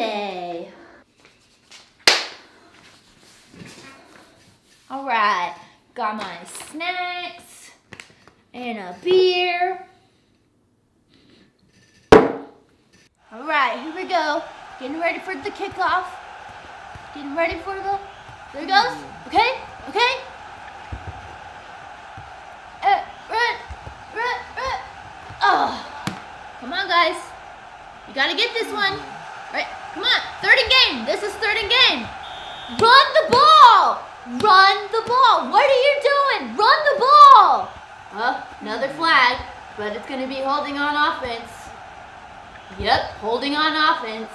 Monday. All right, got my snacks and a beer. All right, here we go. Getting ready for the kickoff. Getting ready for the, there it goes. Okay. Run. Oh, come on guys. You gotta get this one. Right, come on, third and game. This is third and game. Run the ball. What are you doing? Run the ball. Oh, another flag, but it's gonna be holding on offense. Yep, holding on offense.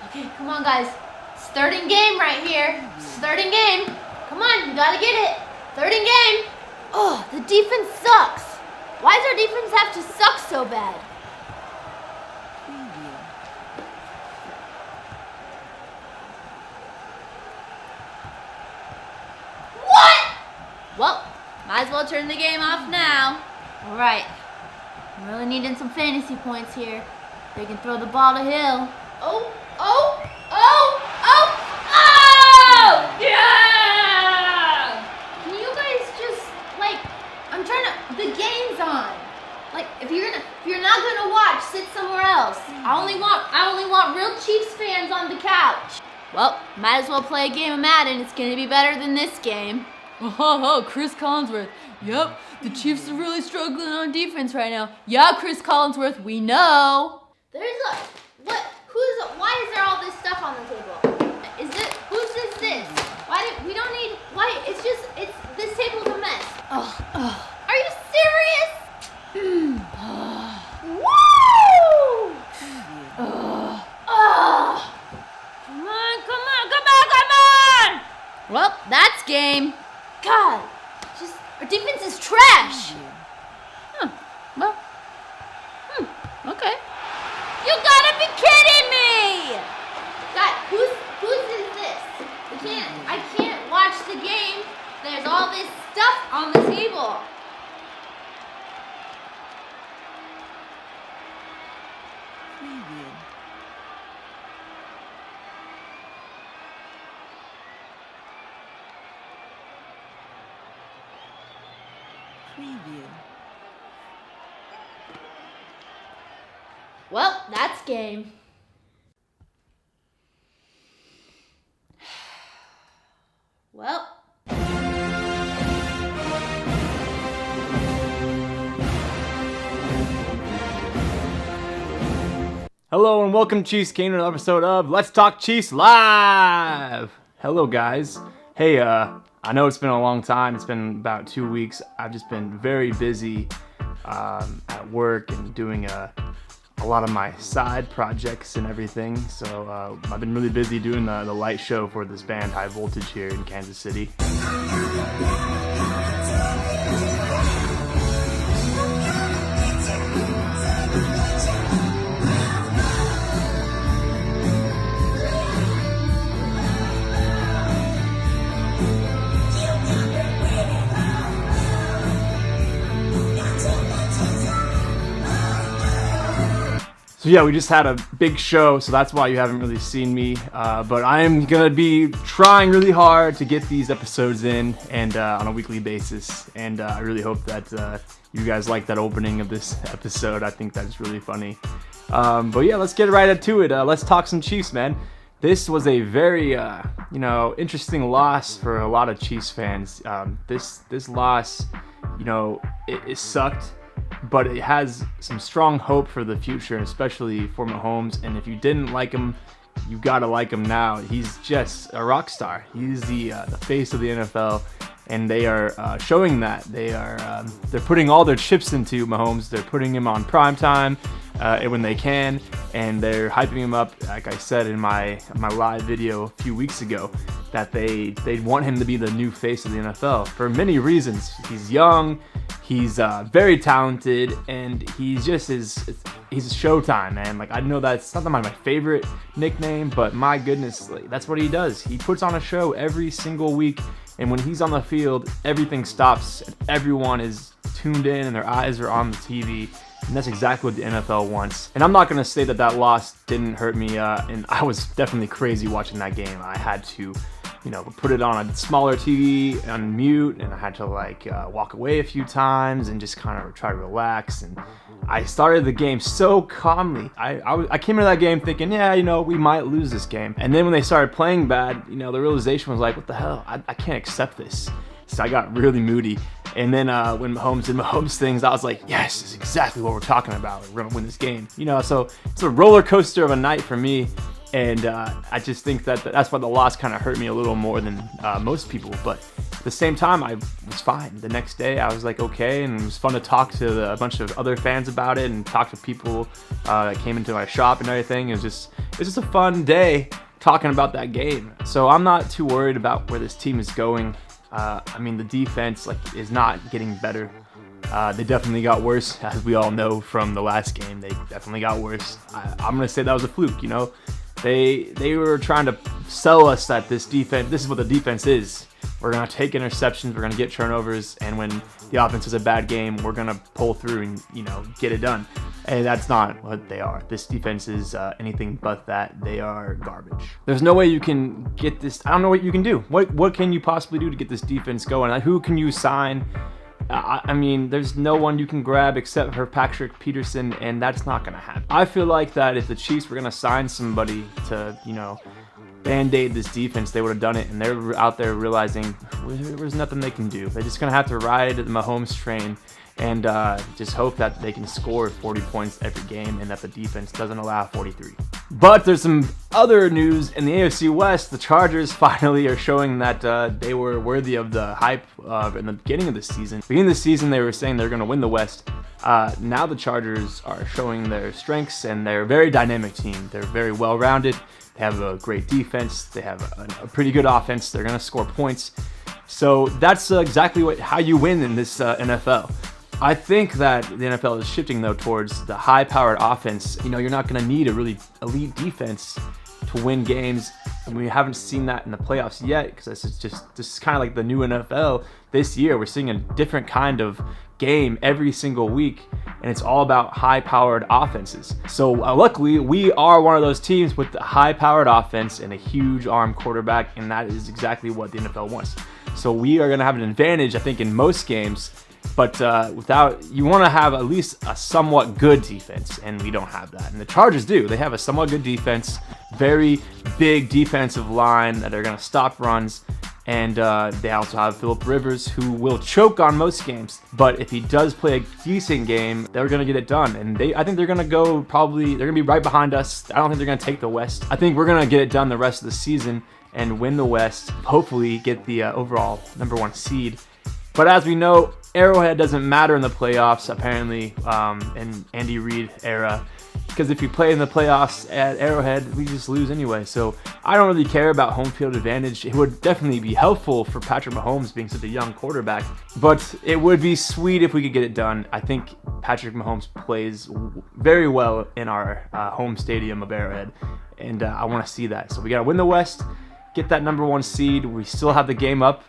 Okay, come on guys. It's third and game right here. It's third and game. Come on, you gotta get it. Third and game. Oh, the defense sucks. Why does our defense have to suck so bad? What? Well, might as well turn the game off now. All right. I'm really needing some fantasy points here. They can throw the ball to Hill. Oh! Yeah! Can you guys just, like, I'm trying to, the game's on. Like, if you're not gonna watch, sit somewhere else. I only want real Chiefs fans on the couch. Well, might as well play a game of Madden. It's gonna be better than this game. Oh, Chris Collinsworth. Yep, the Chiefs are really struggling on defense right now. Yeah, Chris Collinsworth, we know. Why is there all this stuff on the table? Whose is this? This table's a mess. Are you serious? Woo! Come on! Well, that's game. God, our defense is trash. Okay. You gotta be kidding me! God, whose is this? I can't watch the game. There's all this stuff on the table. Preview. Well, that's game. Well. Hello and welcome Chiefs Kane to another episode of Let's Talk Chiefs Live. Hello guys. Hey, I know it's been a long time. It's been about 2 weeks. I've just been very busy at work and doing a lot of my side projects and everything. So I've been really busy doing the light show for this band High Voltage here in Kansas City. So yeah, we just had a big show, so that's why you haven't really seen me. But I'm gonna be trying really hard to get these episodes in and on a weekly basis. And I really hope that you guys like that opening of this episode. I think that's really funny. But yeah, let's get right into it. Let's talk some Chiefs, man. This was a very interesting loss for a lot of Chiefs fans. This loss, it sucked. But it has some strong hope for the future, especially for Mahomes. And if you didn't like him, you gotta like him now. He's just a rock star. He's the face of the NFL, and they are showing that. They're putting all their chips into Mahomes. They're putting him on prime time when they can, and they're hyping him up. Like I said in my live video a few weeks ago, that they want him to be the new face of the NFL for many reasons. He's young. He's very talented, and he's Showtime, man. Like, I know that's not my favorite nickname, but my goodness, like, that's what he does. He puts on a show every single week, and when he's on the field, everything stops, and everyone is tuned in, and their eyes are on the TV, And that's exactly what the NFL wants. And I'm not going to say that that loss didn't hurt me. And I was definitely crazy watching that game. I had to, put it on a smaller TV on mute, and I had to walk away a few times and just kind of try to relax. And I started the game so calmly. I came into that game thinking, we might lose this game. And then when they started playing bad, the realization was like, what the hell? I can't accept this. So I got really moody. And then when Mahomes did Mahomes things, I was like, yes, this is exactly what we're talking about. We're going to win this game. So it's a roller coaster of a night for me. And I just think that's why the loss kind of hurt me a little more than most people. But at the same time, I was fine. The next day, I was like, okay. And it was fun to talk to a bunch of other fans about it and talk to people that came into my shop and everything. It was just a fun day talking about that game. So I'm not too worried about where this team is going. The defense is not getting better. They definitely got worse, as we all know from the last game. They definitely got worse. I'm gonna say that was a fluke. They were trying to sell us that this is what the defense is. We're gonna take interceptions, we're gonna get turnovers, and when the offense has a bad game, we're gonna pull through and get it done. And that's not what they are. This defense is anything but that. They are garbage. There's no way you can get this. I don't know what you can do. What can you possibly do to get this defense going? Who can you sign? There's no one you can grab except for Patrick Peterson, and that's not going to happen. I feel like that if the Chiefs were going to sign somebody to, band-aid this defense, they would have done it, and they're out there realizing there's nothing they can do. They're just going to have to ride the Mahomes train and just hope that they can score 40 points every game and that the defense doesn't allow 43. But there's some other news in the AFC West. The Chargers finally are showing that they were worthy of the hype in the beginning of the season. Beginning of the season, they were saying they're going to win the West. Now the Chargers are showing their strengths, and they're a very dynamic team. They're very well-rounded. They have a great defense. They have a pretty good offense. They're going to score points. So that's exactly how you win in this NFL. I think that the NFL is shifting, though, towards the high-powered offense. You're not going to need a really elite defense to win games, and we haven't seen that in the playoffs yet, because this is kind of like the new NFL this year. We're seeing a different kind of game every single week, and it's all about high-powered offenses. So luckily, we are one of those teams with the high-powered offense and a huge arm quarterback, and that is exactly what the NFL wants. So we are going to have an advantage, I think, in most games. But you want to have at least a somewhat good defense, and we don't have that. And the Chargers do. They have a somewhat good defense, very big defensive line that are going to stop runs. And they also have Phillip Rivers, who will choke on most games. But if he does play a decent game, they're going to get it done. And I think they're going to they're going to be right behind us. I don't think they're going to take the West. I think we're going to get it done the rest of the season and win the West, hopefully get the overall number 1 seed. But as we know, Arrowhead doesn't matter in the playoffs, apparently, in Andy Reid era. Because if you play in the playoffs at Arrowhead, we just lose anyway. So I don't really care about home field advantage. It would definitely be helpful for Patrick Mahomes being such a young quarterback. But it would be sweet if we could get it done. I think Patrick Mahomes plays very well in our home stadium of Arrowhead. And I want to see that. So we got to win the West, get that number 1 seed. We still have the game up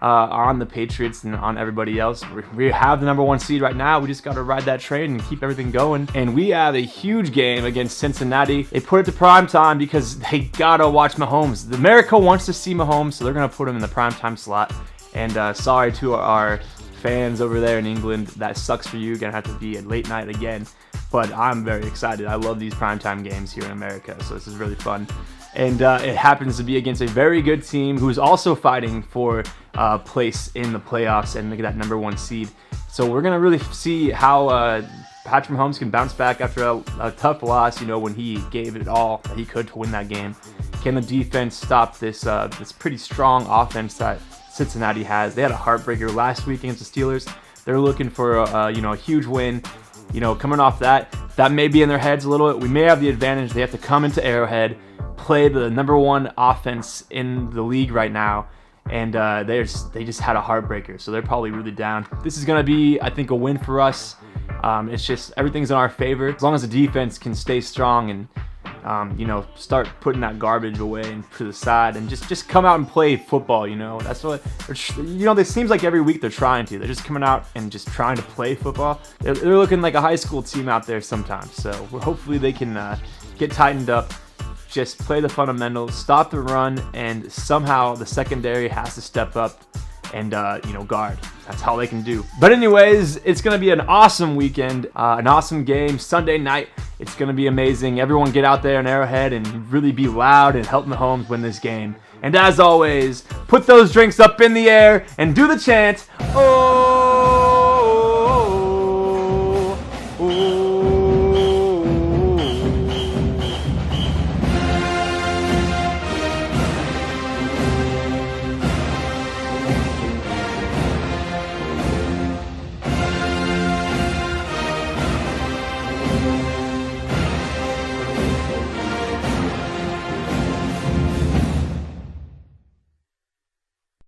on the Patriots and on everybody else. We have the number 1 seed right now. We just got to ride that train and keep everything going. And we have a huge game against Cincinnati. They put it to prime time because they got to watch Mahomes. America wants to see Mahomes, so they're going to put him in the prime time slot. And sorry to our fans over there in England. That sucks for you. Going to have to be at late night again. But I'm very excited. I love these primetime games here in America, so this is really fun. And it happens to be against a very good team who's also fighting for place in the playoffs and that number 1 seed. So we're going to really see how Patrick Mahomes can bounce back after a tough loss, when he gave it all that he could to win that game. Can the defense stop this pretty strong offense that Cincinnati has? They had a heartbreaker last week against the Steelers. They're looking for a huge win. Coming off that may be in their heads a little bit. We may have the advantage. They have to come into Arrowhead, play the number 1 offense in the league right now, and they just had a heartbreaker, so they're probably really down. This is going to be, I think, a win for us. It's just everything's in our favor. As long as the defense can stay strong and start putting that garbage away and to the side and just come out and play football. That's what it seems like every week they're trying to. They're just coming out and just trying to play football. They're looking like a high school team out there sometimes. So hopefully they can get tightened up. Just play the fundamentals, stop the run, and somehow the secondary has to step up and guard. That's all they can do. But anyways, it's gonna be an awesome weekend, an awesome game Sunday night. It's gonna be amazing. Everyone get out there in Arrowhead and really be loud and help Mahomes win this game. And as always, put those drinks up in the air and do the chant,